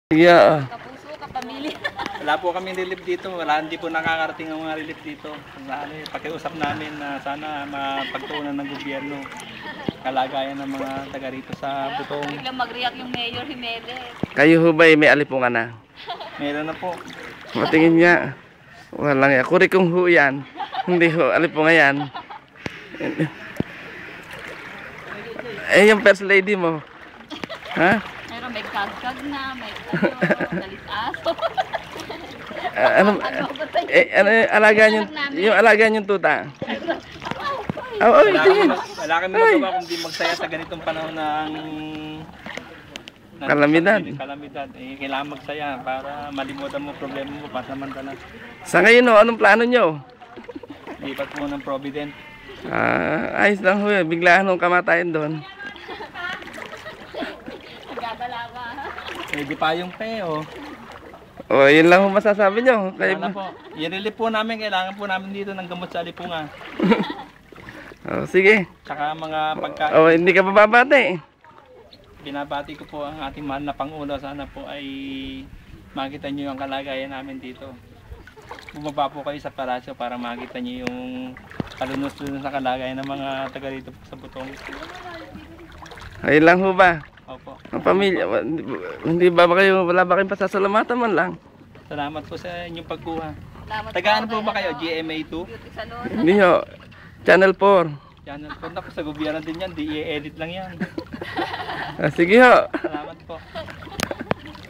Yeah. Kapuso, kapamilya. Wala po kami relief dito. Hindi po nakakarating ang mga relief dito. Pakiusap namin na sana mapagtuunan ng gobyerno kalagayan ng mga taga rito sa Butong. Biglang mag-react yung Mayor Jimenez. Kayo ho ba may alipungan na? Meron na po. Matingin niya. Walang ya. Kuri kong ho yan. Hindi ho, alipungan yan. Eh, yung first lady mo. Ha? Meron may kagkag na, may dalis aso. Ano, ano yung alagaan yung alagaan yung tuta? Oh, tingin. Wala kami magawa kundi magsaya sa ganitong panahon ng kalamidad. Kalamidad. Kailangan magsaya para malimutan mo problema mo pansamantala. Sa ngayon, no, anong plano nyo? Lipat po ng Provident. Ayos lang ho, biglaan nung kamatayan doon. Nagdadalawa. Di pa yung peo. O, yun lang ho masasabi nyo. Wala po. I-relief po namin, kailangan po namin dito ng gamot sa alipunga. Sige. Saka mga pagkain. Hindi ka bababate. Binabati ko po ang ating mahal na Pangulo. Sana po ay makita nyo yung kalagayan namin dito. Bumaba po kayo sa palasyo para makita nyo yung kalunos-lunos na kalagayan ng mga taga rito sa Butong. Ayun lang ho ba? Opo. Ang pamilya, hindi ba kayo, wala ba kayong pasasalamatan man lang? Salamat po sa inyong pagkuha. Salamat Tagaan po ba kayo? GMA2? Beauty salon. Hindi ho. Channel 4. Channel 4 na po sa gobyerno din yan. Di i-edit lang yan. Sige ho. Salamat po.